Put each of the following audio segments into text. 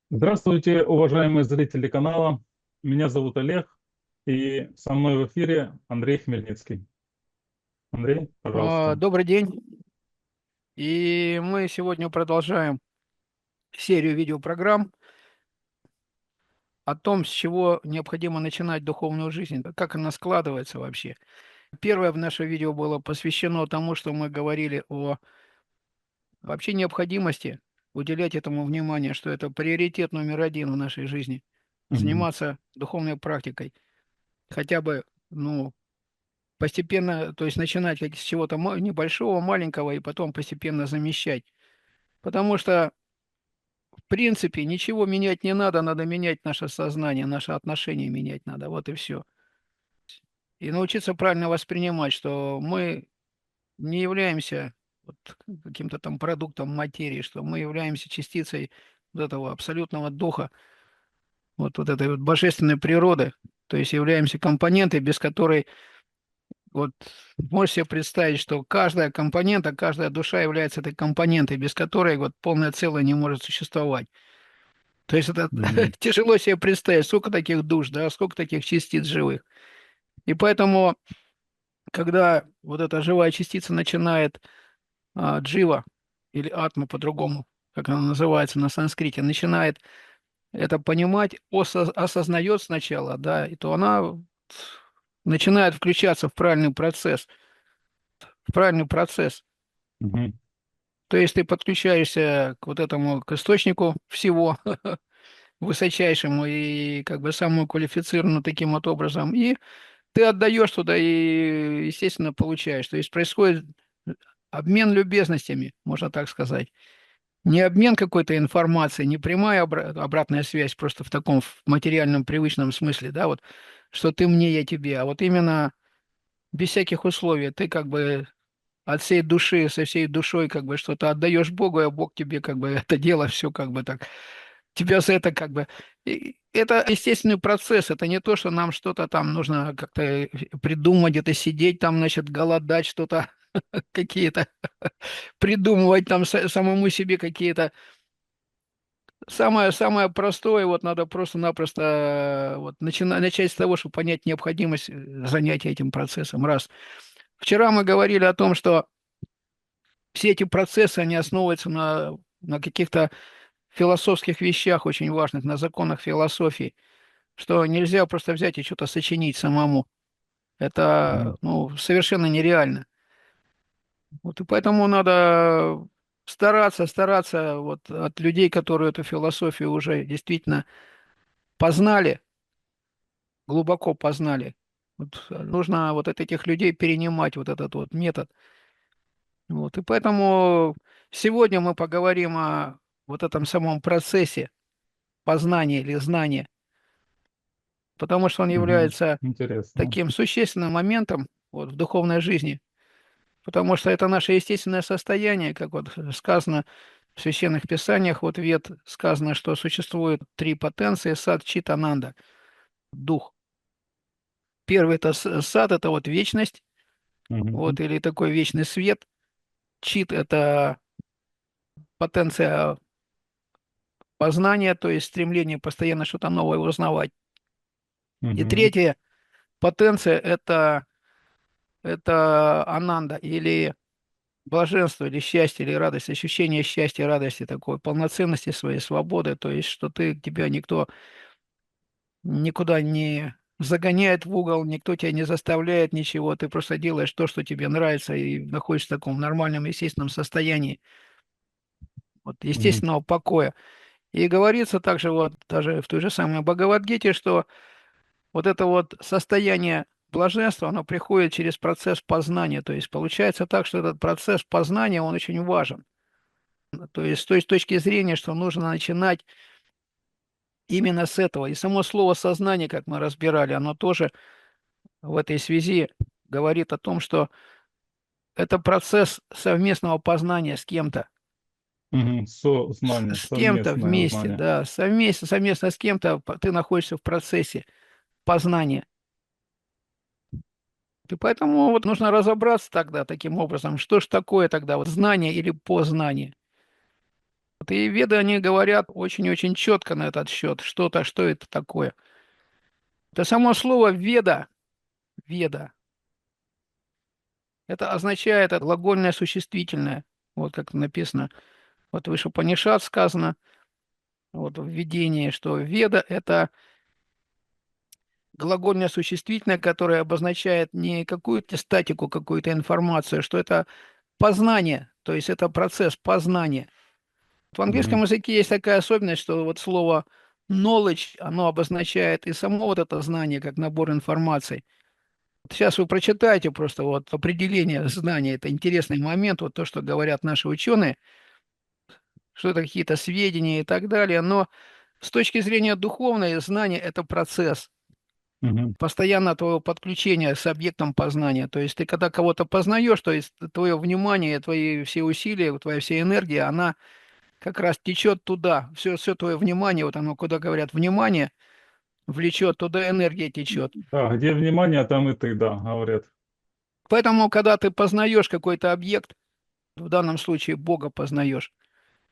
Здравствуйте, уважаемые зрители канала. Меня зовут Олег, и со мной в эфире Андрей Хмельницкий. Андрей, пожалуйста. Добрый день. И мы сегодня продолжаем серию видеопрограмм о том, с чего необходимо начинать духовную жизнь, как она складывается вообще. Первое в наше видео было посвящено тому, что мы говорили о вообще необходимости уделять этому внимание, что это приоритет номер один в нашей жизни, Мгм. заниматься духовной практикой, хотя бы, постепенно, то есть начинать с чего-то небольшого, маленького, и потом постепенно замещать. Потому что в принципе, ничего менять не надо, надо менять наше сознание, наше отношение менять надо, вот и все. И научиться правильно воспринимать, что мы не являемся вот каким-то там продуктом материи, что мы являемся частицей вот этого абсолютного духа, вот этой вот божественной природы, то есть являемся компонентой, без которой, вот можешь себе представить, что каждая компонента, каждая душа является этой компонентой, без которой вот полное целое не может существовать. То есть это Мгм. тяжело себе представить, сколько таких душ, да, сколько таких частиц живых. И поэтому, когда вот эта живая частица начинает джива, или атма по-другому, как она называется на санскрите, начинает это понимать, осознает сначала, да, и то она начинает включаться в правильный процесс, в правильный процесс. Мгм. То есть ты подключаешься к вот этому, к источнику всего, высочайшему и как бы самому квалифицированному таким вот образом, и ты отдаешь туда и, естественно, получаешь. То есть происходит обмен любезностями, можно так сказать. Не обмен какой-то информацией, не прямая обратная связь просто в таком в материальном привычном смысле, да, вот, что ты мне, я тебе, а вот именно без всяких условий. Ты как бы от всей души, со всей душой как бы что-то отдаешь Богу, а Бог тебе как бы это дело все как бы так тебя за это как бы... Это естественный процесс, это не то, что нам что-то там нужно как-то придумать, где-то сидеть там, значит, голодать, что-то какие-то, придумывать там самому себе какие-то... Самое простое, вот надо просто-напросто вот, начать с того, чтобы понять необходимость занятия этим процессом. Раз. Вчера мы говорили о том, что все эти процессы, они основываются на каких-то философских вещах очень важных, на законах философии, что нельзя просто взять и что-то сочинить самому. Мгм. Это, совершенно нереально. Вот и поэтому надо стараться вот от людей, которые эту философию уже действительно познали, глубоко познали. Вот нужно вот от этих людей перенимать вот этот вот метод. Вот и поэтому сегодня мы поговорим о вот этом самом процессе познания или знания, потому что он Мгм. является Интересно. таким существенным моментом вот, в духовной жизни, потому что это наше естественное состояние, как вот сказано в священных писаниях, вот вет сказано, что существует три потенции: сад, чит, ананда, дух. Первый это сад, это вот вечность, Мгм. вот, или такой вечный свет. Чит это потенция познания, то есть стремление постоянно что-то новое узнавать. И Мгм. третья потенция это ананда, или блаженство, или счастье, или радость, ощущение счастья, радости, такой полноценности своей свободы, то есть, что тебя никто никуда не загоняет в угол, никто тебя не заставляет ничего, ты просто делаешь то, что тебе нравится, и находишься в таком нормальном, естественном состоянии, вот, Мгм. естественного покоя. И говорится также вот даже в той же самой Бхагавадгите, что вот это вот состояние блаженства, оно приходит через процесс познания, то есть получается так, что этот процесс познания, он очень важен. То есть с той точки зрения, что нужно начинать именно с этого. И само слово «сознание», как мы разбирали, оно тоже в этой связи говорит о том, что это процесс совместного познания с кем-то, Мгм. Сознание, с кем-то совместное вместе, знание. да, совместно с кем-то ты находишься в процессе познания. И поэтому вот нужно разобраться тогда таким образом, что ж такое тогда вот знание или познание. И веды, они говорят очень-очень четко на этот счет, что-то, что это такое. Это само слово веда, веда, это означает это глагольное существительное, вот как написано. Вот выше Панишат сказано, вот в введении, что веда – это глагольное существительное, которое обозначает не какую-то статику, какую-то информацию, что это познание, то есть это процесс познания. В английском Мгм. языке есть такая особенность, что вот слово knowledge, оно обозначает и само вот это знание, как набор информации. Сейчас вы прочитаете просто вот определение знания, это интересный момент, вот то, что говорят наши ученые, что это какие-то сведения и так далее, но с точки зрения духовной, знание – это процесс Мгм. постоянно твоего подключения с объектом познания. То есть ты когда кого-то познаешь, то есть твое внимание, твои все усилия, твоя вся энергия, она как раз течет туда. Все твое внимание, вот оно, куда говорят внимание, влечет, туда энергия течет. Да, где внимание, там и ты, да, говорят. Поэтому, когда ты познаешь какой-то объект, в данном случае Бога познаешь,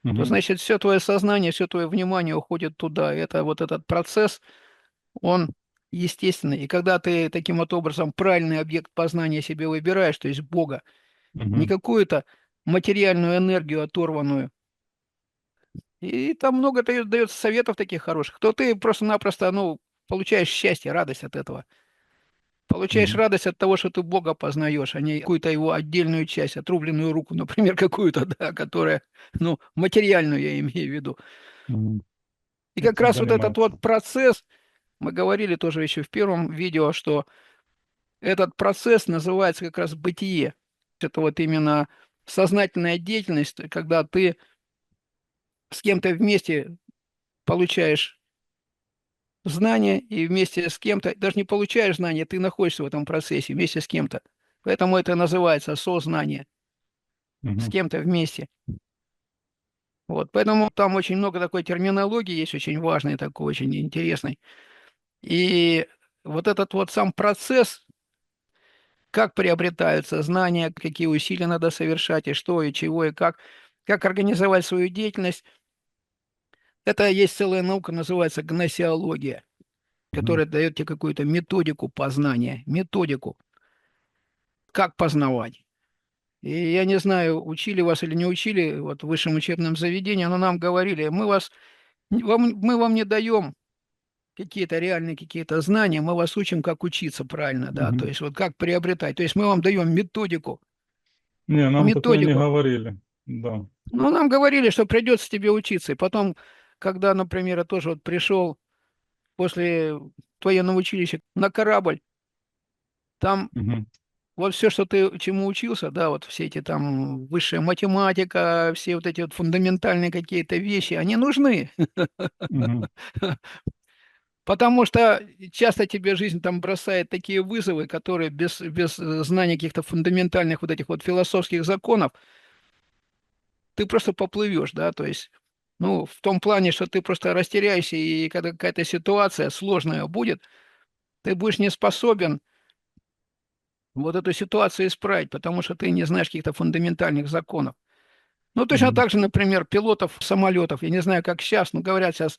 то Мгм. значит все твое сознание, все твое внимание уходит туда. Это вот этот процесс, он естественный. И когда ты таким вот образом правильный объект познания себе выбираешь, то есть Бога, не Мгм. какую-то материальную энергию оторванную, и там много дается советов таких хороших, то ты просто-напросто, ну, получаешь счастье, радость от этого. Получаешь Мгм. радость от того, что ты Бога познаешь, а не какую-то его отдельную часть, отрубленную руку, например, какую-то, да, которая, ну, материальную я имею в виду. Мгм. И как Этим раз вот этот занимается. вот процесс, мы говорили тоже еще в первом видео, что этот процесс называется как раз бытие. Это вот именно сознательная деятельность, когда ты с кем-то вместе получаешь знания и вместе с кем-то, даже не получаешь знания, ты находишься в этом процессе вместе с кем-то. Поэтому это называется сознание, с Мгм. кем-то вместе. Вот, поэтому там очень много такой терминологии есть, очень важной, такой очень интересной. И вот этот вот сам процесс, как приобретаются знания, какие усилия надо совершать, и что, и чего, и как организовать свою деятельность, это есть целая наука, называется гносеология, Мгм. которая дает тебе какую-то методику познания, методику, как познавать. И я не знаю, учили вас или не учили вот в высшем учебном заведении, но нам говорили, мы вам не даем какие-то реальные какие-то знания, мы вас учим, как учиться правильно, да, то Мгм. есть вот как приобретать. То есть мы вам даем методику, Не, нам такое не методику. говорили. Да. Ну, нам говорили, что придется тебе учиться. И потом, когда, например, я тоже вот пришел после военного училища на корабль, там Мгм. вот все, что ты чему учился, да, вот все эти там высшая математика, все вот эти вот фундаментальные какие-то вещи, они нужны. Мгм. Потому что часто тебе жизнь там бросает такие вызовы, которые без знания каких-то фундаментальных вот этих вот философских законов, ты просто поплывешь, да, то есть, ну, в том плане, что ты просто растеряешься, и когда какая-то ситуация сложная будет, ты будешь не способен вот эту ситуацию исправить, потому что ты не знаешь каких-то фундаментальных законов. Ну, точно Мгм. так же, например, пилотов самолетов, я не знаю, как сейчас, но говорят, сейчас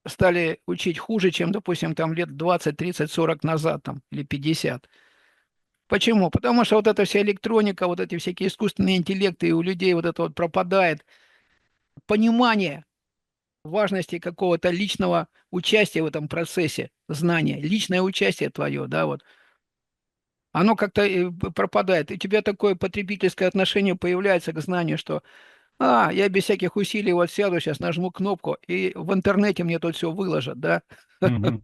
стали учить хуже, чем, допустим, там лет 20, 30, 40 назад, там, или 50. Почему? Потому что вот эта вся электроника, вот эти всякие искусственные интеллекты, и у людей вот это вот пропадает понимание важности какого-то личного участия в этом процессе, знания, личное участие твое, да, вот, оно как-то пропадает. И у тебя такое потребительское отношение появляется к знанию, что, я без всяких усилий вот сяду, сейчас нажму кнопку, и в интернете мне тут все выложат, да. Мгм.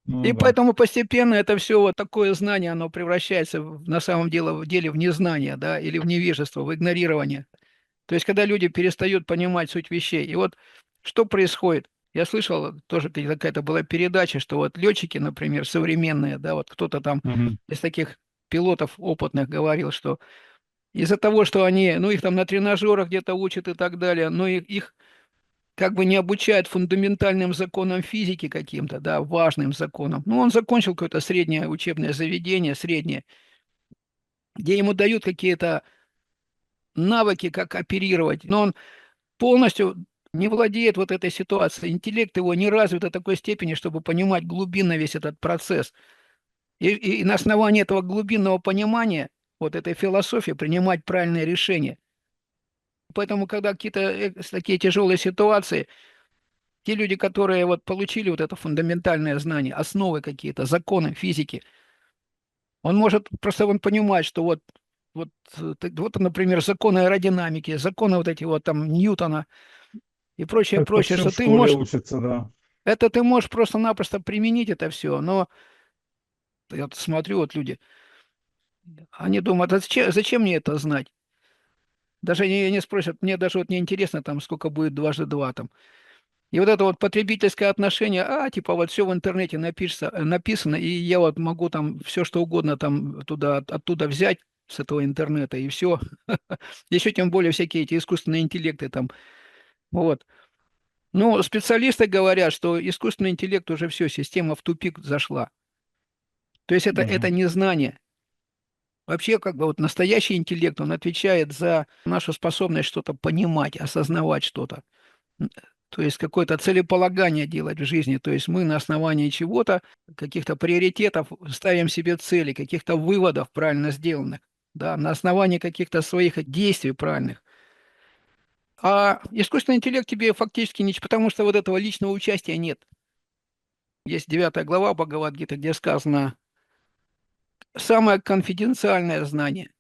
Ну И да. поэтому постепенно это все вот такое знание, оно превращается на самом деле, в незнание, да, или в невежество, в игнорирование. То есть, когда люди перестают понимать суть вещей. И вот что происходит? Я слышал, тоже какая-то была передача, что вот летчики, например, современные, да, вот кто-то там Мгм. из таких пилотов опытных говорил, что из-за того, что они, ну, их там на тренажерах где-то учат и так далее, но их как бы не обучают фундаментальным законам физики каким-то, да, важным законам. Ну, он закончил какое-то среднее учебное заведение, среднее, где ему дают какие-то навыки, как оперировать. Но он полностью не владеет вот этой ситуацией. Интеллект его не развит до такой степени, чтобы понимать глубинно весь этот процесс. И на основании этого глубинного понимания, вот этой философии, принимать правильные решения. Поэтому, когда какие-то такие тяжелые ситуации, те люди, которые вот получили вот это фундаментальное знание, основы какие-то, законы физики, он может просто он понимать, что вот, например, законы аэродинамики, законы вот эти вот там Ньютона и прочее, Это прочее, все в что ты школе можешь, учится, да. это ты можешь просто-напросто применить это все, но я вот смотрю, вот люди, они думают, а зачем мне это знать? Даже они не спросят, мне даже вот не интересно там, сколько будет дважды два там. И вот это вот потребительское отношение, типа вот все в интернете написано, и я вот могу там все что угодно там оттуда взять с этого интернета, и все. Еще тем более всякие эти искусственные интеллекты там. Вот. Ну, специалисты говорят, что искусственный интеллект уже все, система в тупик зашла. То есть это Мгм. не знание. Вообще, как бы вот настоящий интеллект, он отвечает за нашу способность что-то понимать, осознавать что-то. То есть какое-то целеполагание делать в жизни. То есть мы на основании чего-то, каких-то приоритетов ставим себе цели, каких-то выводов правильно сделанных, да, на основании каких-то своих действий правильных. А искусственный интеллект тебе фактически ничего, потому что вот этого личного участия нет. Есть 9 глава Бхагавад-гиты, где сказано самое конфиденциальное знание.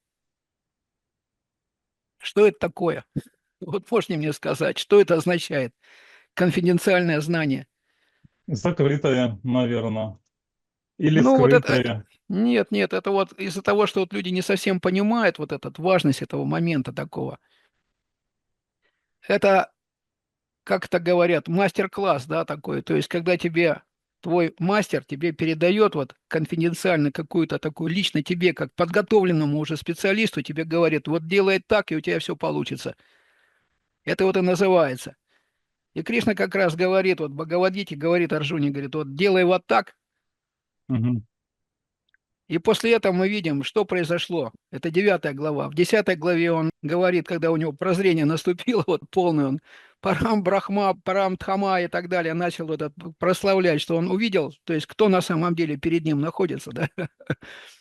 Что это такое? Вот можете мне сказать, что это означает? Конфиденциальное знание. Закрытое, наверное. Или Ну, вот это... скрытое. Нет, нет, это вот из-за того, что вот люди не совсем понимают вот эту важность этого момента такого. Это, как это говорят, мастер-класс, да, такой. То есть, когда тебе твой мастер тебе передает вот конфиденциально какую-то такую, лично тебе, как подготовленному уже специалисту, тебе говорит, вот делай так, и у тебя все получится. Это вот и называется. И Кришна как раз говорит, вот в Бхагавадгите говорит Арджуне, говорит, вот делай вот так. Мгм. И после этого мы видим, что произошло. Это 9 глава. В 10 главе он говорит, когда у него прозрение наступило, вот полный он, Парам Брахма, Парам Дхама и так далее, начал вот это прославлять, что он увидел, то есть кто на самом деле перед ним находится, да, или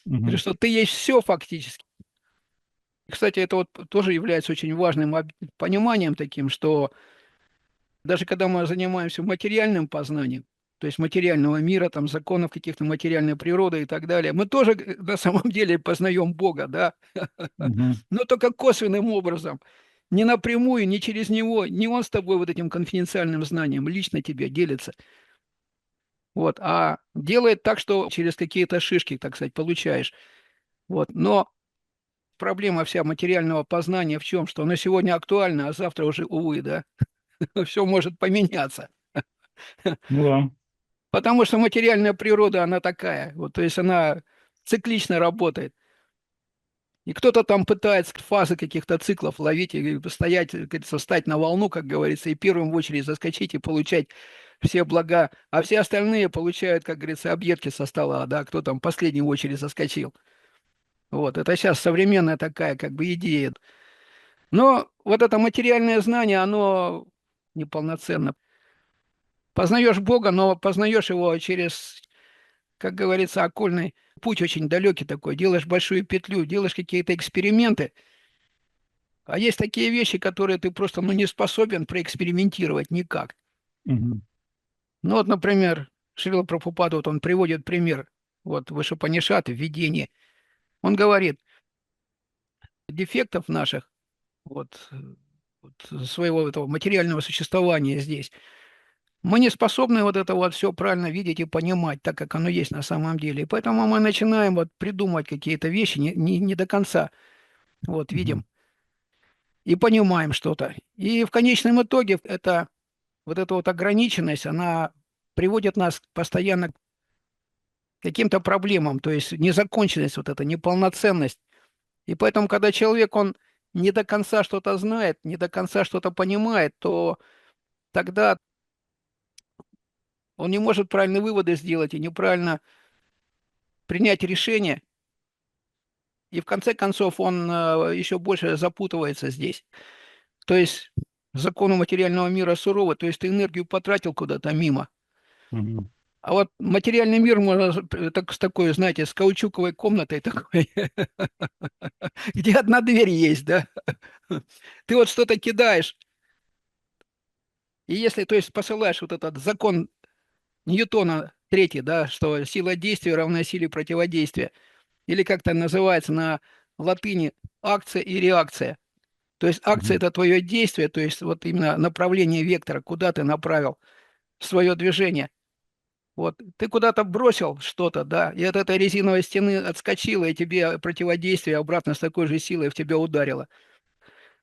Мгм. что ты есть все фактически. Кстати, это вот тоже является очень важным пониманием таким, что даже когда мы занимаемся материальным познанием, то есть материального мира, там, законов каких-то материальной природы и так далее, мы тоже на самом деле познаем Бога, да, Мгм. но только косвенным образом, не напрямую, не через него, не он с тобой вот этим конфиденциальным знанием лично тебе делится, вот, а делает так, что через какие-то шишки, так сказать, получаешь, вот, но проблема вся материального познания в чем, что оно сегодня актуально, а завтра уже, увы, да, все может поменяться. Ну да. Потому что материальная природа, она такая. Вот, то есть она циклично работает. И кто-то там пытается фазы каких-то циклов ловить и стоять, как говорится, встать на волну, как говорится, и первым в очередь заскочить и получать все блага, а все остальные получают, как говорится, объедки со стола, да, кто там последний в очередь заскочил. Вот, это сейчас современная такая, как бы, идея. Но вот это материальное знание, оно неполноценно. Познаешь Бога, но познаешь его через, как говорится, окольный путь очень далекий такой. Делаешь большую петлю, делаешь какие-то эксперименты. А есть такие вещи, которые ты просто ну, не способен проэкспериментировать никак. Мгм. Ну вот, например, Шрила Прабхупада, вот он приводит пример вот в Ишупанишат, в видении. Он говорит, дефектов наших, вот, вот своего этого материального существования здесь, мы не способны вот это вот все правильно видеть и понимать, так как оно есть на самом деле. И поэтому мы начинаем вот придумать какие-то вещи не до конца. Вот, Мгм. видим и понимаем что-то. И в конечном итоге вот эта вот ограниченность, она приводит нас постоянно к каким-то проблемам, то есть незаконченность, вот эта неполноценность. И поэтому, когда человек, он не до конца что-то знает, не до конца что-то понимает, то тогда он не может правильные выводы сделать и неправильно принять решение. И в конце концов он еще больше запутывается здесь. То есть законы материального мира суровы, то есть ты энергию потратил куда-то мимо. Мгм. А вот материальный мир можно так, с такой, знаете, с каучуковой комнатой такой, где одна дверь есть, да? Ты вот что-то кидаешь, и если, то есть, посылаешь вот этот закон Ньютона третий, да, что сила действия равна силе противодействия, или как то называется на латыни акция и реакция. То есть акция – Мгм. это твое действие, то есть вот именно направление вектора, куда ты направил свое движение. Вот ты куда-то бросил что-то, да, и от этой резиновой стены отскочило, и тебе противодействие обратно с такой же силой в тебя ударило.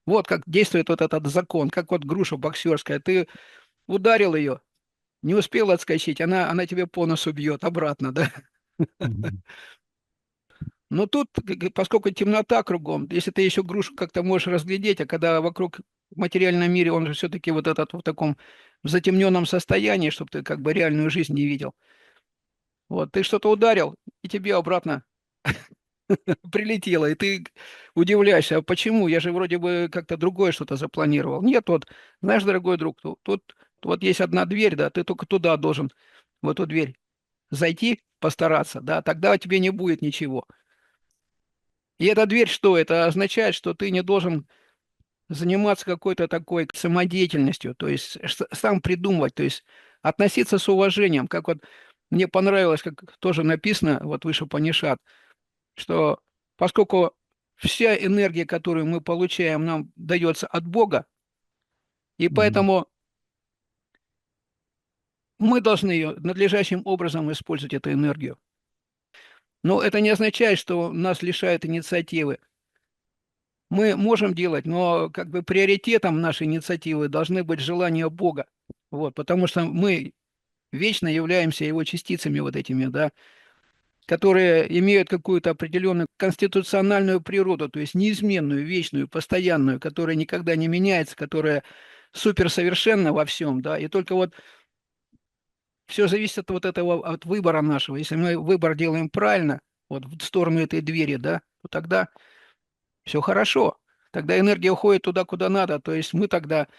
Вот как действует вот этот закон, как вот груша боксерская. Ты ударил ее, не успел отскочить, она тебе по носу бьет обратно, да. Мгм. Но тут, поскольку темнота кругом, если ты еще грушу как-то можешь разглядеть, а когда вокруг в материальном мире, он же все-таки вот этот в таком затемненном состоянии, чтобы ты как бы реальную жизнь не видел. Вот, ты что-то ударил, и тебе обратно прилетело, и ты удивляешься, а почему? Я же вроде бы как-то другое что-то запланировал. Нет, вот, знаешь, дорогой друг, тут вот есть одна дверь, да, ты только туда должен, в эту дверь зайти, постараться, да, тогда тебе не будет ничего. И эта дверь что? Это означает, что ты не должен заниматься какой-то такой самодеятельностью, то есть сам придумывать, то есть относиться с уважением, как вот мне понравилось, как тоже написано, вот выше Панишат, что поскольку вся энергия, которую мы получаем, нам дается от Бога, и Мгм. поэтому мы должны ее надлежащим образом использовать, эту энергию. Но это не означает, что нас лишает инициативы. Мы можем делать, но как бы приоритетом нашей инициативы должны быть желания Бога. Вот, потому что мы вечно являемся его частицами вот этими, да, которые имеют какую-то определенную конституциональную природу, то есть неизменную, вечную, постоянную, которая никогда не меняется, которая суперсовершенна во всем, да, и только вот все зависит от вот этого, от выбора нашего. Если мы выбор делаем правильно, вот в сторону этой двери, да, то тогда все хорошо. Тогда энергия уходит туда, куда надо. То есть мы тогда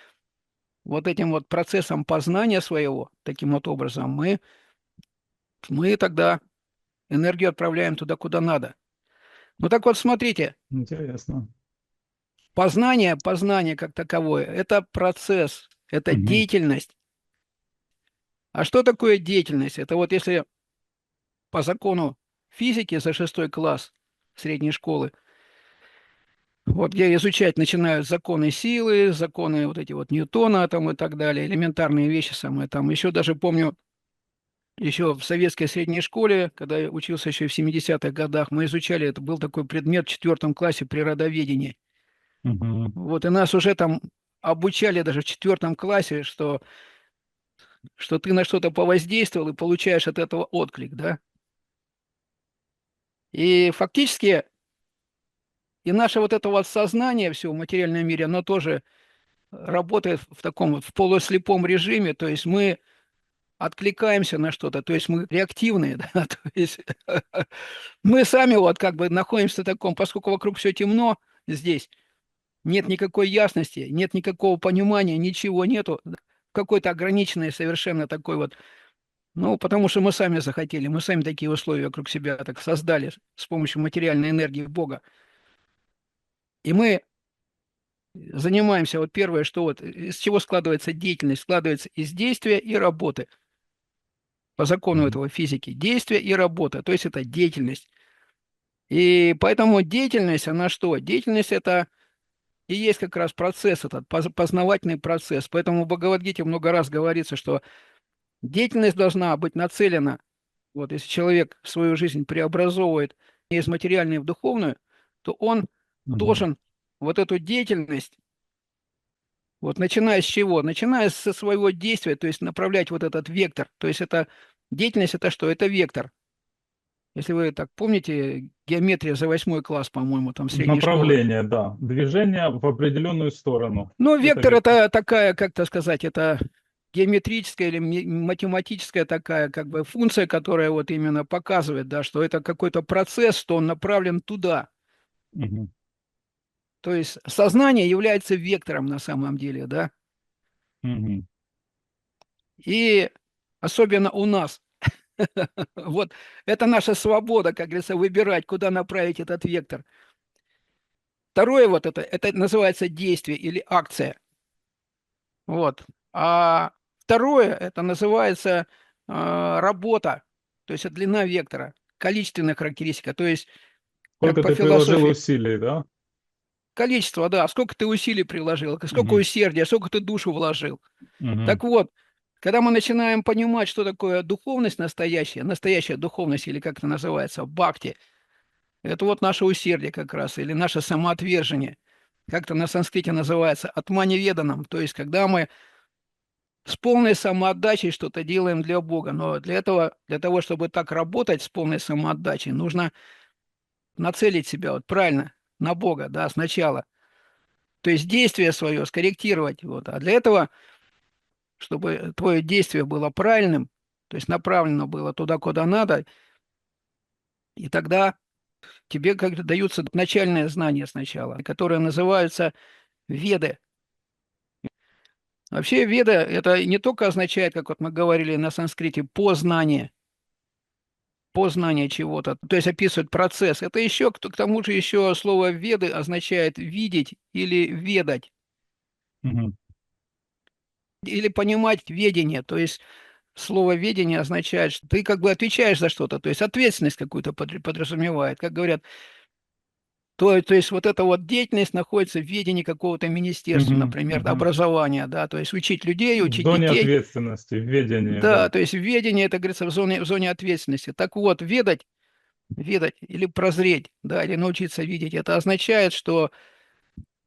вот этим вот процессом познания своего, таким вот образом, мы тогда энергию отправляем туда, куда надо. Ну так вот, смотрите, Интересно. познание как таковое – это процесс, это Мгм. деятельность. А что такое деятельность? Это вот если по закону физики за 6 класс средней школы, вот я изучать начинаю законы силы, законы вот эти вот Ньютона там и так далее, элементарные вещи самые там. Еще даже помню, еще в советской средней школе, когда я учился еще в 70-х годах, мы изучали, это был такой предмет в 4 классе природоведение. Мгм. Вот, и нас уже там обучали даже в 4 классе, что ты на что-то повоздействовал и получаешь от этого отклик, да. И фактически и наше вот это вот сознание все в материальном мире, оно тоже работает в таком вот в полуслепом режиме, то есть мы откликаемся на что-то, то есть мы реактивные, да, то есть мы сами вот как бы находимся в таком, поскольку вокруг все темно здесь, нет никакой ясности, нет никакого понимания, ничего нету, какой-то ограниченный совершенно такой вот, ну, потому что мы сами захотели, мы сами такие условия вокруг себя так создали с помощью материальной энергии Бога. И мы занимаемся, вот первое, что вот из чего складывается деятельность, складывается из действия и работы. По закону Мгм. этого физики. Действие и работа, то есть это деятельность. И поэтому деятельность, она что? Деятельность это и есть как раз процесс этот, познавательный процесс. Поэтому в Бхагавадгите много раз говорится, что деятельность должна быть нацелена, вот если человек свою жизнь преобразовывает из материальной в духовную, то он Мгм. должен вот эту деятельность, вот начиная с чего? Начиная со своего действия, то есть направлять вот этот вектор. То есть это деятельность это что? Это вектор. Если вы так помните, геометрия за 8 класс, по-моему, там средней школы. Направление, да. Движение в определенную сторону. Ну, Это вектор вектор. это такая, как-то сказать, это геометрическая или математическая такая как бы функция, которая вот именно показывает, да, что это какой-то процесс, что он направлен туда. Мгм. То есть сознание является вектором на самом деле, да. Мгм. И особенно у нас. Вот это наша свобода, как говорится, выбирать, куда направить этот вектор. Второе вот это называется действие или акция. Вот. А второе, это называется работа, то есть это длина вектора, количественная характеристика, то есть как Сколько по ты приложил философии. усилий, да? Количество, да, сколько ты усилий приложил, сколько Мгм. усердия, сколько ты душу вложил. Мгм. Так вот, когда мы начинаем понимать, что такое духовность настоящая, настоящая духовность, или как это называется, бхакти, это вот наше усердие как раз, или наше самоотвержение, как-то на санскрите называется, атманиведанам, то есть когда мы с полной самоотдачей что-то делаем для Бога. Но для этого, для того, чтобы так работать с полной самоотдачей, нужно нацелить себя вот правильно на Бога, да, сначала. То есть действие свое скорректировать. Вот. А для этого, чтобы твое действие было правильным, то есть направлено было туда, куда надо, и тогда тебе как-то даются начальные знания сначала, которые называются веды. Вообще веда это не только означает, как вот мы говорили на санскрите, познание чего-то, то есть описывает процесс. Это еще, к тому же еще слово веды означает видеть или ведать, Мгм. или понимать ведение. То есть слово ведение означает, что ты как бы отвечаешь за что-то, то есть ответственность какую-то подразумевает. Как говорят, то есть вот эта вот деятельность находится в ведении какого-то министерства, Мгм. например, Мгм. образования, да, то есть учить людей, В учить зоне детей. ответственности, в ведении, Да, да. то есть ведение, это, говорится, в зоне ответственности. Так вот, ведать или прозреть, да, или научиться видеть, это означает, что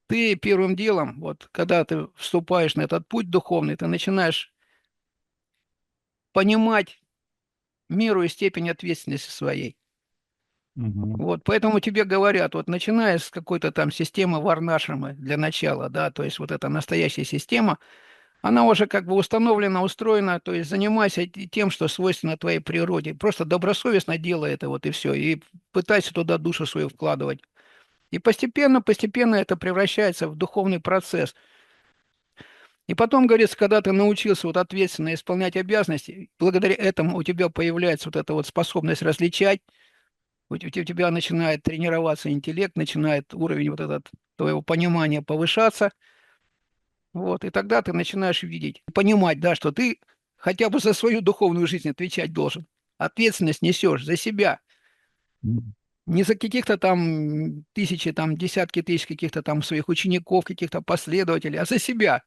ты первым делом, вот когда ты вступаешь на этот путь духовный, ты начинаешь понимать меру и степень ответственности своей. Мгм. Вот, поэтому тебе говорят, вот начиная с какой-то там системы варнашрамы для начала, да, то есть вот эта настоящая система, она уже как бы установлена, устроена, то есть занимайся тем, что свойственно твоей природе. Просто добросовестно делай это вот и все, и пытайся туда душу свою вкладывать. И постепенно, постепенно это превращается в духовный процесс. И потом, говорится, когда ты научился вот ответственно исполнять обязанности, благодаря этому у тебя появляется вот эта вот способность различать, у тебя начинает тренироваться интеллект, начинает уровень вот этот твоего понимания повышаться, вот, и тогда ты начинаешь видеть, понимать, да, что ты хотя бы за свою духовную жизнь отвечать должен. Ответственность несешь за себя, Мгм. не за каких-то там тысячи, там десятки тысяч каких-то там своих учеников, каких-то последователей, а за себя.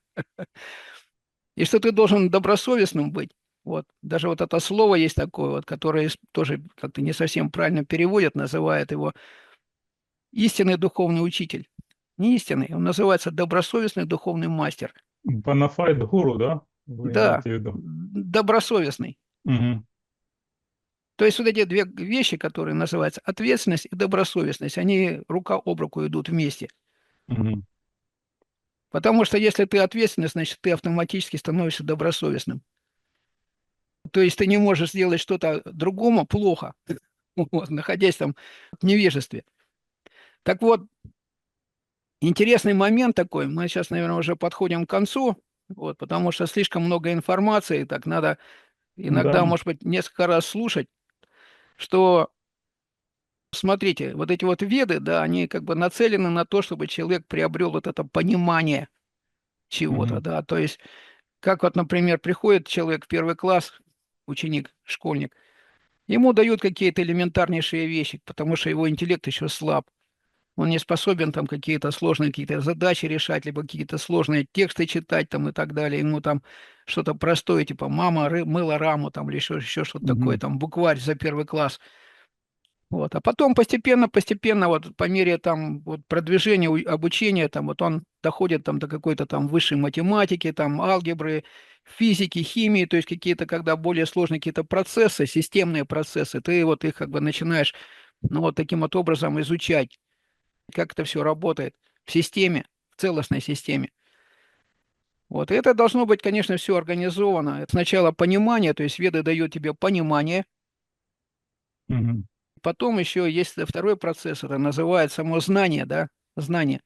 И что ты должен добросовестным быть. Вот. Даже вот это слово есть такое, вот, которое тоже как-то не совсем правильно переводят, называют его истинный духовный учитель. Не истинный, он называется добросовестный духовный мастер. Бонафайд гуру, да? Вы Да, имеете в виду? добросовестный. Мгм. То есть вот эти две вещи, которые называются ответственность и добросовестность, они рука об руку идут вместе. Мгм. Потому что если ты ответственный, значит, ты автоматически становишься добросовестным. То есть ты не можешь сделать что-то другому плохо, вот, находясь там в невежестве. Так вот, интересный момент такой, мы сейчас, наверное, уже подходим к концу, вот, потому что слишком много информации, так надо Да. иногда, может быть, несколько раз слушать, что, смотрите, вот эти вот веды, да, они как бы нацелены на то, чтобы человек приобрел вот это понимание чего-то, Мгм. да, то есть, как вот, например, приходит человек в первый класс, ученик, школьник, ему дают какие-то элементарнейшие вещи, потому что его интеллект еще слаб. Он не способен там какие-то сложные какие-то задачи решать, либо какие-то сложные тексты читать там и так далее. Ему там что-то простое, типа «мама мыла раму» там, или еще что-то такое, Мгм. там букварь за первый класс. Вот. А потом постепенно, постепенно, вот по мере там вот продвижения обучения, там вот он доходит там до какой-то там высшей математики, там алгебры, физики, химии, то есть какие-то, когда более сложные какие-то процессы, системные процессы, ты вот их как бы начинаешь, ну, вот таким вот образом изучать, как это все работает в системе, в целостной системе. Вот. И это должно быть, конечно, все организовано. Это сначала понимание, то есть веды дают тебе понимание, Мгм. потом еще есть второй процесс, это называется само знание, да, знание.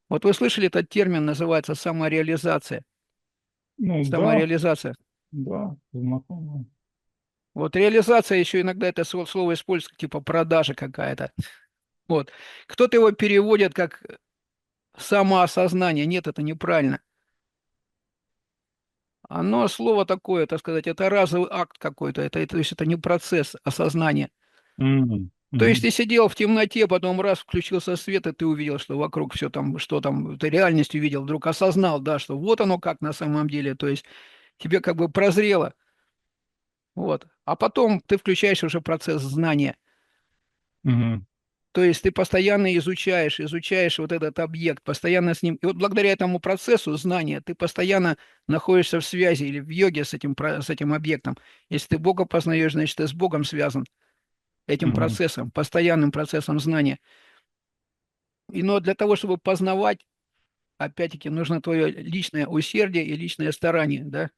Вот вы слышали этот термин, называется самореализация. Ну да, Самореализация. да, знакомо. Вот реализация еще иногда это слово используется типа продажа какая-то. Вот. Кто-то его переводит как самоосознание. Нет, это неправильно. Оно слово такое, так сказать, это разовый акт какой-то. То есть это не процесс осознания. Мгм, То есть мгм, ты сидел в темноте, потом раз включился свет, и ты увидел, что вокруг все там, что там, ты реальность увидел, вдруг осознал, да, что вот оно как на самом деле. То есть тебе как бы прозрело. Вот. А потом ты включаешь уже процесс знания. мгм, То есть ты постоянно изучаешь вот этот объект, постоянно с ним. И вот благодаря этому процессу знания ты постоянно находишься в связи или в йоге с этим, с этим объектом. Если ты Бога познаешь, значит, ты с Богом связан этим мгм, процессом, постоянным процессом знания. И но для того, чтобы познавать, опять-таки, нужно твое личное усердие и личное старание, да?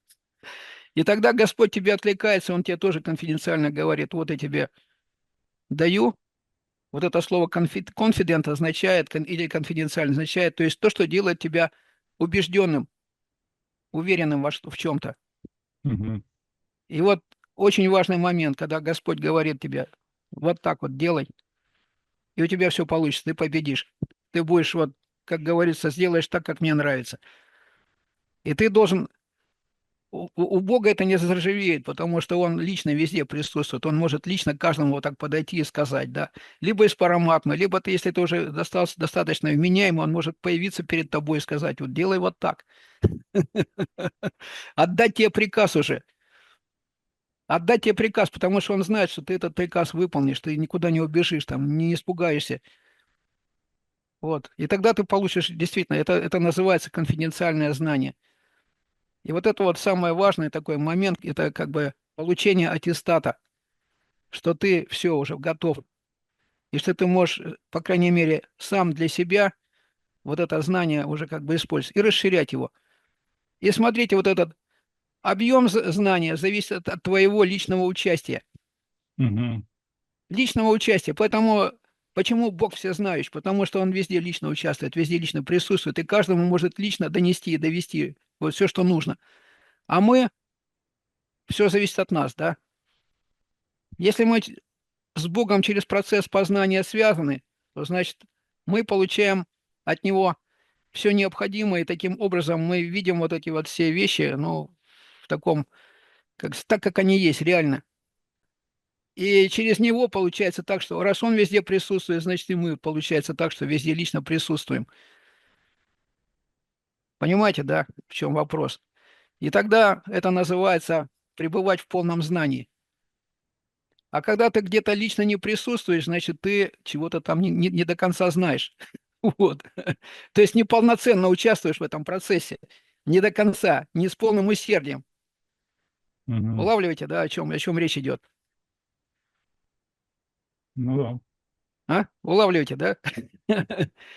И тогда Господь тебе откликается, Он тебе тоже конфиденциально говорит, вот я тебе даю. Вот это слово confident означает, или конфиденциально означает, то есть то, что делает тебя убежденным, уверенным в чем-то. мгм, И вот очень важный момент, когда Господь говорит тебе, вот так вот делай, и у тебя все получится, ты победишь. Ты будешь, вот, как говорится, сделаешь так, как мне нравится. И ты должен, у Бога это не заржавеет, потому что Он лично везде присутствует, Он может лично каждому вот так подойти и сказать, да, либо из параматмы, либо ты, если ты уже достаточно вменяемый, Он может появиться перед тобой и сказать, вот делай вот так. Отдать тебе приказ уже. Отдать тебе приказ, потому что он знает, что ты этот приказ выполнишь, ты никуда не убежишь, там, не испугаешься. Вот. И тогда ты получишь, действительно, это называется конфиденциальное знание. И вот это вот самый важный такой момент, это как бы получение аттестата, что ты все уже готов, и что ты можешь, по крайней мере, сам для себя вот это знание уже как бы использовать и расширять его. И смотрите, вот этот объем знания зависит от твоего личного участия. мгм, Личного участия. Поэтому почему Бог всезнающий? Потому что Он везде лично участвует, везде лично присутствует, и каждому может лично донести и довести вот все, что нужно. А мы, все зависит от нас, да? Если мы с Богом через процесс познания связаны, то значит мы получаем от Него все необходимое, и таким образом мы видим вот эти вот все вещи, ну, в таком, так, как они есть, реально. И через него получается так, что раз он везде присутствует, значит и мы получается так, что везде лично присутствуем. Понимаете, да, в чем вопрос? И тогда это называется пребывать в полном знании. А когда ты где-то лично не присутствуешь, значит, ты чего-то там не до конца знаешь. Вот. То есть неполноценно участвуешь в этом процессе. Не до конца, не с полным усердием. мгм. Улавливаете, да, о чем речь идет? Ну да. А? Улавливаете, да?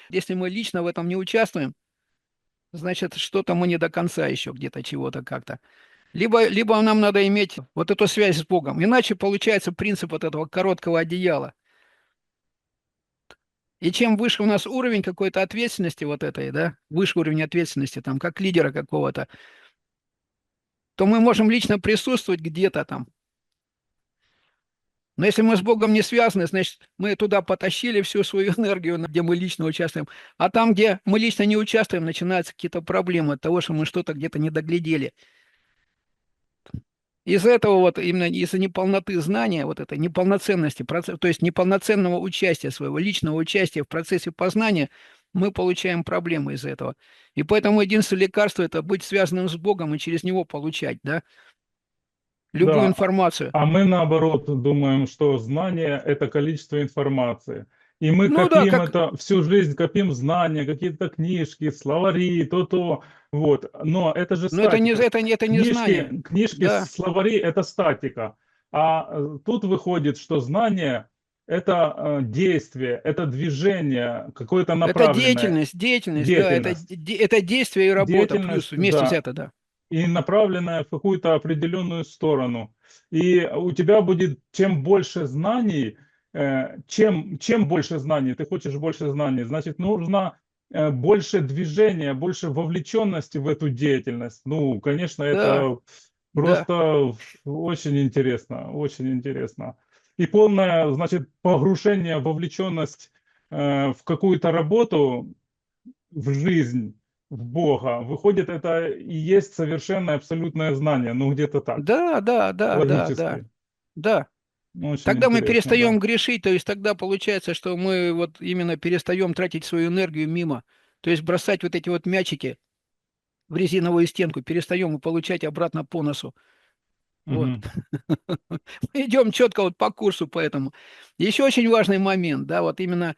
Если мы лично в этом не участвуем, значит, что-то мы не до конца еще где-то чего-то как-то. Либо нам надо иметь вот эту связь с Богом. Иначе получается принцип вот этого короткого одеяла. И чем выше у нас уровень какой-то ответственности вот этой, да, выше уровень ответственности, там, как лидера какого-то, то мы можем лично присутствовать где-то там. Но если мы с Богом не связаны, значит, мы туда потащили всю свою энергию, где мы лично участвуем. А там, где мы лично не участвуем, начинаются какие-то проблемы от того, что мы что-то где-то не доглядели. Из-за этого вот именно из-за неполноты знания, вот этой неполноценности, то есть неполноценного участия своего, личного участия в процессе познания, мы получаем проблемы из-за этого. И поэтому единственное лекарство – это быть связанным с Богом и через Него получать, да, любую Да, информацию. а мы наоборот думаем, что знание – это количество информации. И мы Ну да, копим как, это, всю жизнь копим знания, какие-то книжки, словари, то-то. Вот. Но это же но это не, статика. это не знание, Книжки, да. словари – это статика. А тут выходит, что знание – это действие, это движение, какое-то Это направленное, деятельность, да, деятельность. это действие и работа, плюс Деятельность, вместе да, взято, да. и направленная в какую-то определенную сторону. И у тебя будет, чем больше знаний, чем больше знаний, ты хочешь больше знаний, значит, нужно больше движения, больше вовлеченности в эту деятельность. Ну, конечно, Да, это да, просто очень интересно, очень интересно. И полное, значит, погружение, вовлеченность в какую-то работу, в жизнь, в Бога. Выходит, это и есть совершенное абсолютное знание, ну, где-то так, да, да, да, да, да, логически. да. Ну, очень Тогда мы интересно, перестаем да. грешить, то есть тогда получается, что мы вот именно перестаем тратить свою энергию мимо, то есть бросать вот эти вот мячики в резиновую стенку, перестаем и получать обратно по носу. Вот. Мгм. Мы идем четко вот по курсу, поэтому. Еще очень важный момент, да, вот именно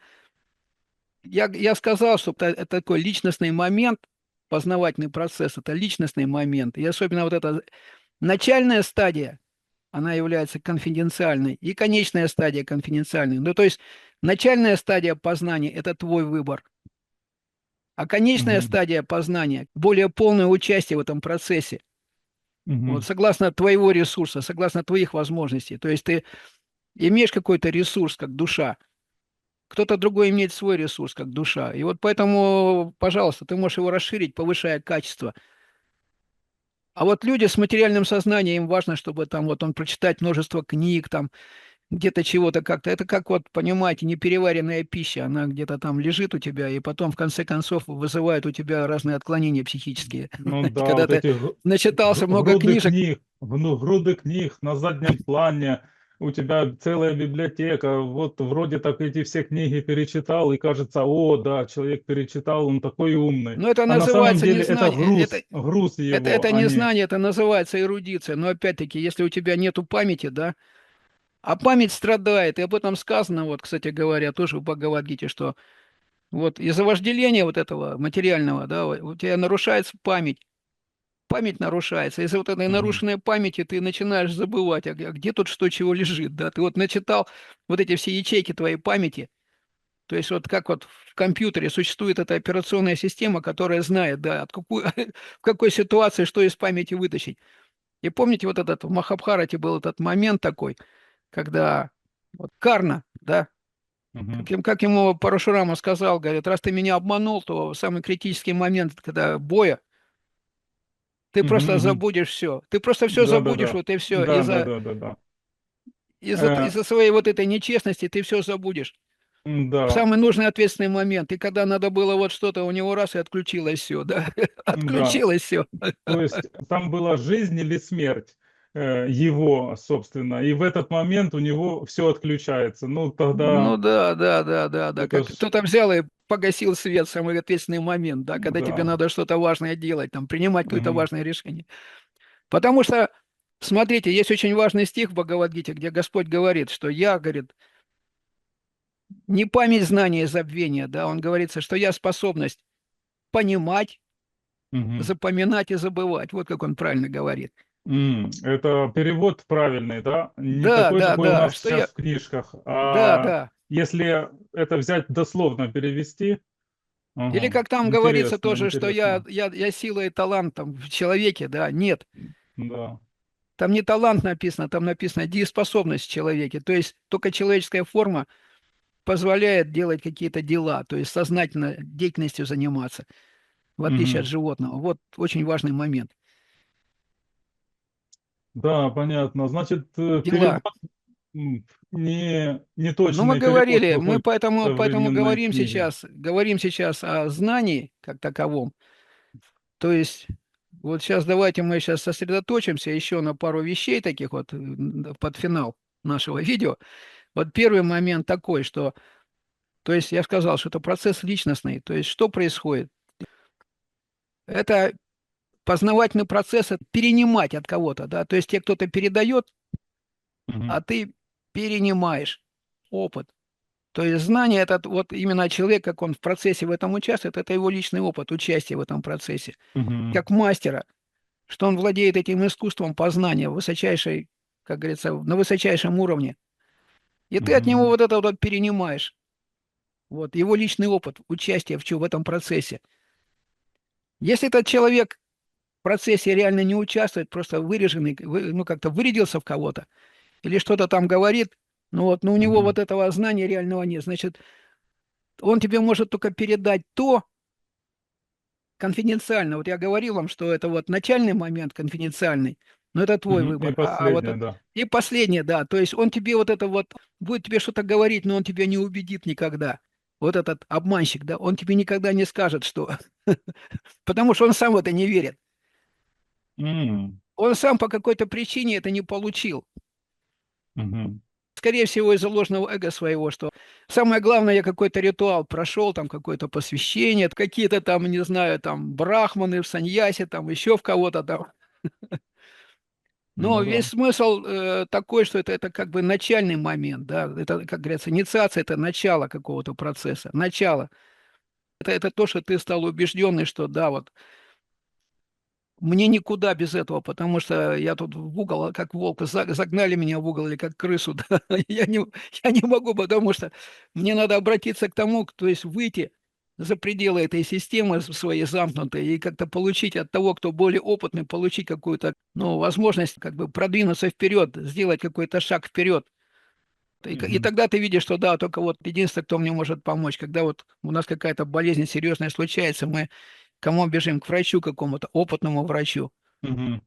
я сказал, что это такой личностный момент, познавательный процесс, это личностный момент. И особенно вот эта начальная стадия, она является конфиденциальной, и конечная стадия конфиденциальной. Ну, то есть начальная стадия познания – это твой выбор, а конечная Мгм. стадия познания – более полное участие в этом процессе. Вот, Мгм. согласно твоего ресурса, согласно твоих возможностей. То есть ты имеешь какой-то ресурс, как душа, кто-то другой имеет свой ресурс, как душа. И вот поэтому, пожалуйста, ты можешь его расширить, повышая качество. А вот люди с материальным сознанием, им важно, чтобы там вот он прочитать множество книг, там где-то чего-то как-то. Это как вот, понимаете, непереваренная пища. Она где-то там лежит у тебя, и потом в конце концов вызывает у тебя разные отклонения психические. Ну да, Когда вот ты эти начитался много груды книжек, книг, ну, груды книг на заднем плане, у тебя целая библиотека, вот вроде так эти все книги перечитал, и кажется, о, да, человек перечитал, он такой умный. но это А на самом называется деле это незнание. груз его, Это а не не... знание, это называется эрудиция. Но опять-таки, если у тебя нету памяти, да, а память страдает, и об этом сказано, вот, кстати говоря, тоже в Бхагавад-гите, что вот из-за вожделения вот этого материального, да, у тебя нарушается память. Память нарушается. Из-за вот этой Мгм. нарушенной памяти ты начинаешь забывать, а где тут что, чего лежит, да. Ты вот начитал вот эти все ячейки твоей памяти. То есть вот как вот в компьютере существует эта операционная система, которая знает, да, в какой ситуации что из памяти вытащить. И помните, вот этот в Махабхарате был этот момент такой, когда вот Карна, да, Мгм. как ему Парашурама сказал, говорит, раз ты меня обманул, то в самый критический момент, когда боя, ты Мгм. просто Мгм. забудешь все. Ты просто все Да, да, забудешь, да. вот и все. Да, да, да, да, да. Э, Из-за своей вот этой нечестности ты все забудешь. В да, самый нужный ответственный момент. И когда надо было вот что-то, у него раз и отключилось все, да. да. Отключилось все. То есть там была жизнь или смерть его, собственно, и в этот момент у него все отключается. Ну, Ну тогда да, да, да, да, да. это Как ж, кто-то взял и погасил свет в самый ответственный момент, да, когда тебе да. надо что-то важное делать, там, принимать какое-то Мгм. важное решение. Потому что, смотрите, есть очень важный стих в Бхагавад-гите, где Господь говорит, что я, говорит, не память знания и забвения, да, он говорится, что я способность понимать, Мгм. запоминать и забывать. Вот как он правильно говорит. Это перевод правильный, да? Не Да, такой, да, какой у да, нас что сейчас я... в книжках, Да, а да. если это взять дословно перевести, Или ага, как там говорится интересно, тоже, что интересно, я сила и талант там в человеке, да, нет. да. Там не талант написано, там написано дееспособность в человеке. То есть только человеческая форма позволяет делать какие-то дела, то есть сознательно деятельностью заниматься, в отличие от Мгм. животного. Вот очень важный момент. Да, понятно. Значит, Дела. перевод, Ну, мы неточный перевод говорили, мы выходит поэтому современной книги. говорим сейчас о знании как таковом. То есть, вот сейчас давайте мы сейчас сосредоточимся еще на пару вещей таких вот под финал нашего видео. Вот первый момент такой, что, то есть я сказал, что это процесс личностный. То есть что происходит? Это познавательный процесс, это перенимать от кого-то, да. То есть тебе кто-то передает, Мгм. а ты перенимаешь опыт. То есть знание это вот именно человек, как он в процессе в этом участвует, это его личный опыт, участие в этом процессе. Мгм. Как мастера, что он владеет этим искусством познания высочайшей, как говорится, на высочайшем уровне. И ты от него Мгм. вот это вот перенимаешь. Вот его личный опыт, участие в этом процессе. Если этот человек в процессе реально не участвует, просто выреженный, ну как-то вырядился в кого-то, или что-то там говорит, ну вот, но у него Мгм. вот этого знания реального нет, значит, он тебе может только передать то, конфиденциально. Вот я говорил вам, что это вот начальный момент конфиденциальный, но это твой Мгм. И выбор. А вот последнее, да. и последнее, да, то есть он тебе вот это вот будет тебе что-то говорить, но он тебя не убедит никогда. Вот этот обманщик, да, он тебе никогда не скажет, что, потому что он сам в это не верит. М, Он сам по какой-то причине это не получил. мгм. Скорее всего, из-за ложного эго своего, что самое главное, я какой-то ритуал прошел, там какое-то посвящение, какие-то там, не знаю, там брахманы в саньясе, там еще в кого-то там. Но Ну весь да. смысл такой, что это как бы начальный момент, да, это, как говорится, инициация, это начало какого-то процесса, начало. Это то, что ты стал убежденный, что да, вот мне никуда без этого, потому что я тут в угол, как волк, загнали меня в угол или как крысу. Да. Я не могу, потому что мне надо обратиться к тому, то есть выйти за пределы этой системы своей замкнутой и как-то получить от того, кто более опытный, получить какую-то ну, возможность как бы продвинуться вперед, сделать какой-то шаг вперед. И Мгм. тогда ты видишь, что да, только вот единственное, кто мне может помочь, когда вот у нас какая-то болезнь серьезная случается, мы к кому бежим? К врачу какому-то, опытному врачу. Мгм.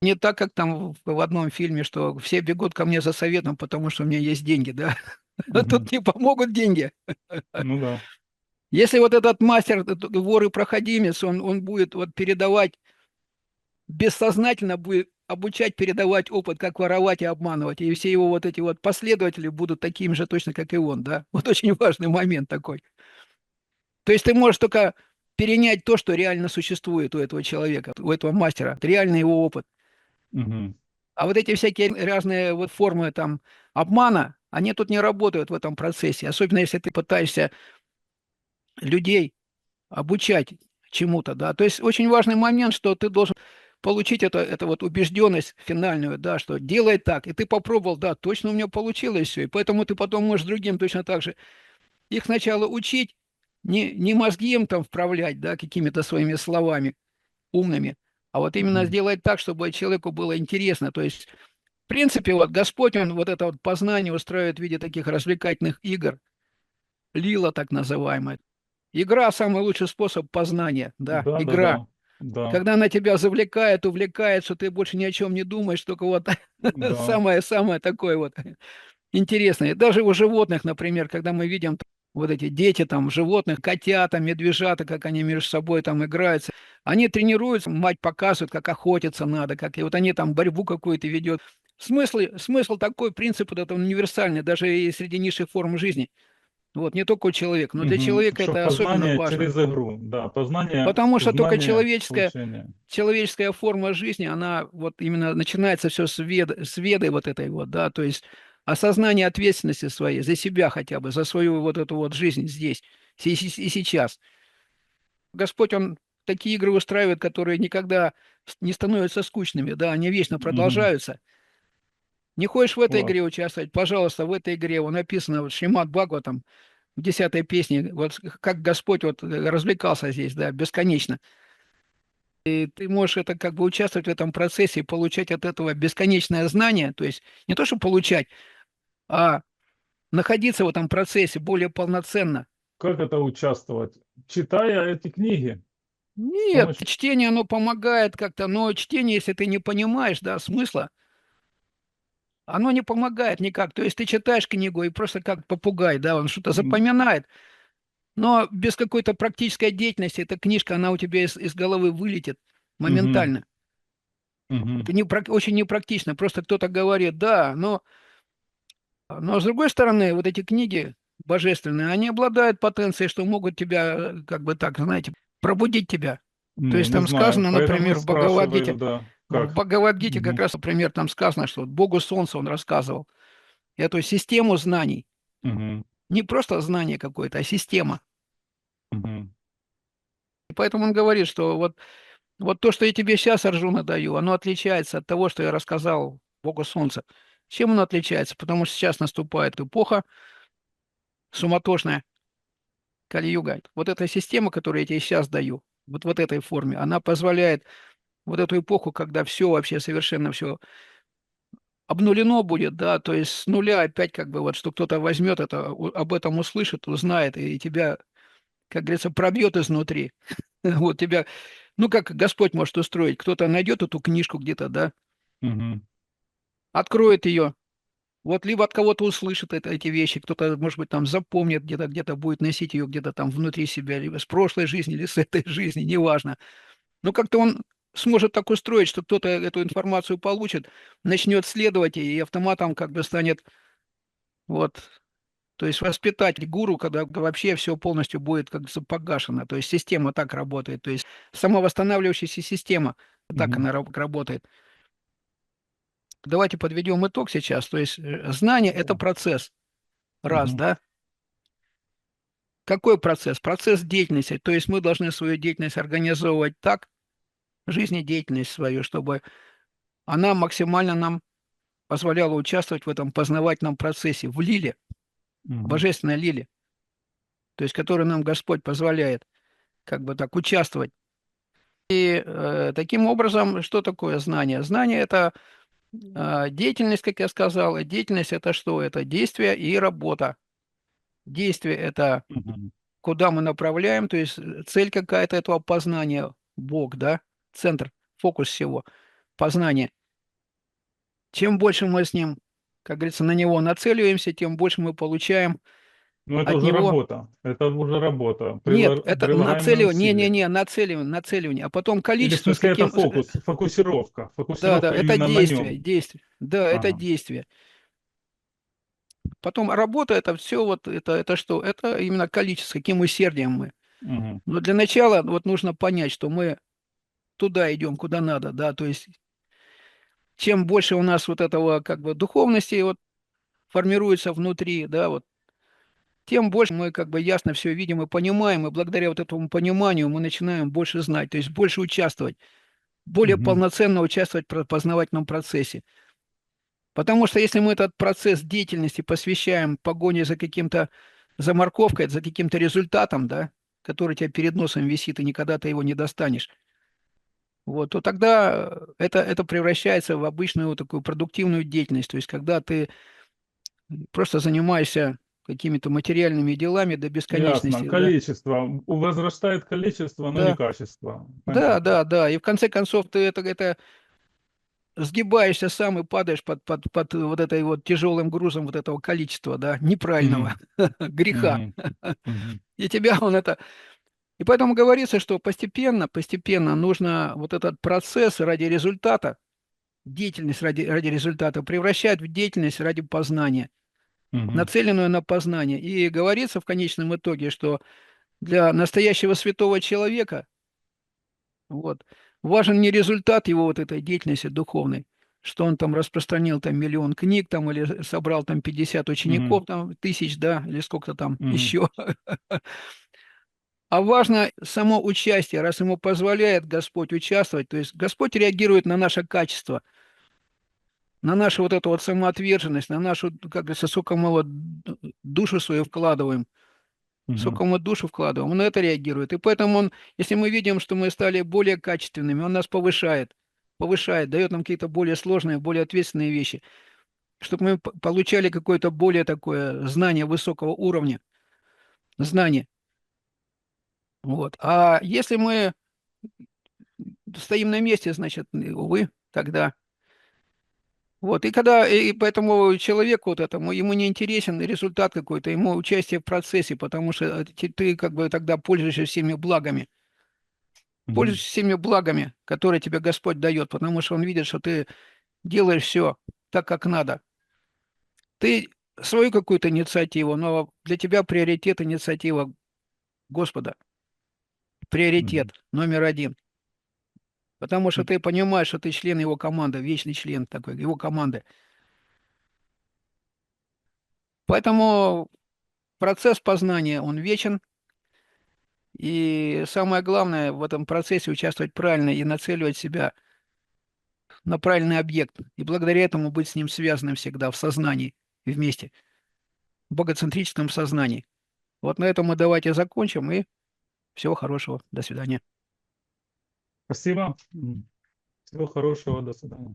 Не так, как там в одном фильме, что все бегут ко мне за советом, потому что у меня есть деньги, да. Мгм. Тут не помогут деньги. Ну да. Если вот этот мастер, вор и проходимец, он будет вот передавать, бессознательно будет обучать, передавать опыт, как воровать и обманывать. И все его вот эти вот последователи будут такими же точно, как и он, да. Вот очень важный момент такой. То есть ты можешь только перенять то, что реально существует у этого человека, у этого мастера, реальный его опыт. Мгм. А вот эти всякие разные вот формы там обмана, они тут не работают в этом процессе. Особенно если ты пытаешься людей обучать чему-то, да. То есть очень важный момент, что ты должен получить это вот убежденность финальную, да, что делай так. И ты попробовал, да, точно у меня получилось все. И поэтому ты потом можешь другим точно так же их сначала учить, не мозги им там вправлять, да, какими-то своими словами умными, а вот именно Мгм. сделать так, чтобы человеку было интересно. То есть в принципе, вот Господь, Он вот это вот познание устраивает в виде таких развлекательных игр, лила так называемая. Игра– самый лучший способ познания, да, Да, да, игра. да. Да, Когда она тебя завлекает, увлекает, что ты больше ни о чем не думаешь, только вот да. самое-самое такое вот интересное. Даже у животных, например, когда мы видим вот эти дети там, животных, котята, медвежата, как они между собой там играются, они тренируются, мать показывает, как охотиться надо, как и вот они там борьбу какую-то ведет. Смысл такой, принцип вот этот универсальный, даже и среди низших форм жизни. Вот, не только у человека, но для Мгм. человека Что это особенно познание важно. через игру. Да, познание, Потому что только знание, человеческая, получение. человеческая форма жизни, она вот именно начинается все с веды вот этой вот, да, то есть осознание ответственности своей за себя хотя бы, за свою вот эту вот жизнь здесь и сейчас. Господь, Он такие игры устраивает, которые никогда не становятся скучными, да, они вечно Мгм. продолжаются. Не хочешь в этой Класс. игре участвовать, пожалуйста, в этой игре, вот написано вот Шримад Бхагаватам, в 10 песне, вот как Господь вот развлекался здесь, да, бесконечно. И ты можешь это как бы участвовать в этом процессе и получать от этого бесконечное знание, то есть не то, что получать, а находиться в этом процессе более полноценно. Как это участвовать? Читая эти книги. С Нет, помощью... чтение, оно помогает как-то, но чтение, если ты не понимаешь, да, смысла, оно не помогает никак. То есть ты читаешь книгу и просто как попугай, да, он что-то М, запоминает, но без какой-то практической деятельности эта книжка, она у тебя из головы вылетит мгм. моментально. Мгм. Это очень непрактично. Просто кто-то говорит, да, но с другой стороны, вот эти книги божественные, они обладают потенцией, что могут тебя, как бы так, знаете, пробудить тебя. То Ну, есть не там знаю. сказано, Поэтому и например, спрашиваю, да, В как. Бхагавадгите как Мгм. раз, например, там сказано, что вот Богу Солнца он рассказывал эту систему знаний. Мгм. Не просто знание какое-то, а система. Мгм. И поэтому он говорит, что вот то, что я тебе сейчас, Арджуна, даю, оно отличается от того, что я рассказал Богу Солнца. Чем оно отличается? Потому что сейчас наступает эпоха суматошная, Кали-юга. Вот эта система, которую я тебе сейчас даю, вот в этой форме, она позволяет вот эту эпоху, когда все вообще совершенно все обнулено будет, да, то есть с нуля опять как бы вот, что кто-то возьмет это, об этом услышит, узнает и тебя как говорится, пробьет изнутри. Вот тебя, ну, как Господь может устроить. Кто-то найдет эту книжку где-то, да, Мгм. откроет ее, вот либо от кого-то услышит эти вещи, кто-то, может быть, там запомнит, где-то будет носить ее где-то там внутри себя, либо с прошлой жизни, или с этой жизни, неважно. Но как-то он сможет так устроить, что кто-то эту информацию получит, начнет следовать и автоматом как бы станет, вот, то есть воспитатель, гуру, когда вообще все полностью будет как бы погашено. То есть система так работает. То есть самовосстанавливающаяся система, так Мгм. она работает. Давайте подведем итог сейчас. То есть знание– это Да. процесс. Раз, Мгм. да? Какой процесс? Процесс деятельности. То есть мы должны свою деятельность организовывать так, жизнедеятельность свою, чтобы она максимально нам позволяла участвовать в этом познавательном процессе, в лиле, Мгм. божественной лиле, то есть который нам Господь позволяет как бы так участвовать. И таким образом, что такое знание? Знание– это деятельность, как я сказал. И деятельность– это что? Это действие и работа. Действие– это Мгм. куда мы направляем, то есть цель какая-то этого познания, Бог, да, центр, фокус всего, познание. Чем больше мы с ним, как говорится, на него нацеливаемся, тем больше мы получаем Ну, это от уже него. работа. Это уже работа. Нет, это Прилагаемые нацеливание, усилия. не-не-не, нацеливание, а потом Или в количество, с смысле это каким... фокус, фокусировка. Да, да, Фокусировка это именно на действие, нем. действие. Да, это Ага. действие. Потом работа, это все вот, это что? Это именно количество, с каким усердием мы. Мгм. Но для начала вот нужно понять, что мы туда идем, куда надо, да, то есть чем больше у нас вот этого как бы духовности вот формируется внутри, да, вот, тем больше мы как бы ясно все видим и понимаем, и благодаря вот этому пониманию мы начинаем больше знать, то есть больше участвовать, более Мгм. полноценно участвовать в познавательном процессе. Потому что если мы этот процесс деятельности посвящаем погоне за каким-то, за морковкой, за каким-то результатом, да, который у тебя перед носом висит, и никогда ты его не достанешь, вот, то тогда это превращается в обычную вот такую продуктивную деятельность. То есть когда ты просто занимаешься какими-то материальными делами до Ясно. бесконечности, да. Количество. Возрастает количество, но не Да, качество. да, Понятно. да, да. И в конце концов ты это сгибаешься сам и падаешь под вот этой вот тяжелым грузом вот этого количества, да, неправильного Мгм. греха. Мгм. Мгм. И тебя он это... И поэтому говорится, что постепенно нужно вот этот процесс ради результата, деятельность ради результата превращать в деятельность ради познания, Мгм. нацеленную на познание. И говорится в конечном итоге, что для настоящего святого человека вот, важен не результат его вот этой деятельности духовной, что он там распространил там миллион книг там или собрал там 50 Мгм. учеников, там тысяч, да, или сколько там Мгм. еще. А важно само участие, раз ему позволяет Господь участвовать, то есть Господь реагирует на наше качество, на нашу вот эту вот самоотверженность, на нашу, как говорится, сколько мы вот душу свою вкладываем, Мгм. сколько мы душу вкладываем, он на это реагирует. И поэтому он, если мы видим, что мы стали более качественными, он нас повышает, дает нам какие-то более сложные, более ответственные вещи, чтобы мы получали какое-то более такое знание высокого уровня, знание. Вот. А если мы стоим на месте, значит, увы, тогда... Вот, и когда, и поэтому человеку вот этому, ему не интересен результат какой-то, ему участие в процессе, потому что ты как бы тогда пользуешься всеми благами. Мгм. Пользуйся всеми благами, которые тебе Господь дает, потому что Он видит, что ты делаешь все так, как надо. Ты свою какую-то инициативу, но для тебя приоритет инициатива Господа. Мгм. Приоритет номер один. Потому что ты понимаешь, что ты член Его команды, вечный член такой, Его команды. Поэтому процесс познания, он вечен. И самое главное в этом процессе участвовать правильно и нацеливать себя на правильный объект. И благодаря этому быть с ним связанным всегда в сознании и вместе. В богоцентрическом сознании. Вот на этом мы давайте закончим и всего хорошего. До свидания. Спасибо. Всего хорошего. До свидания.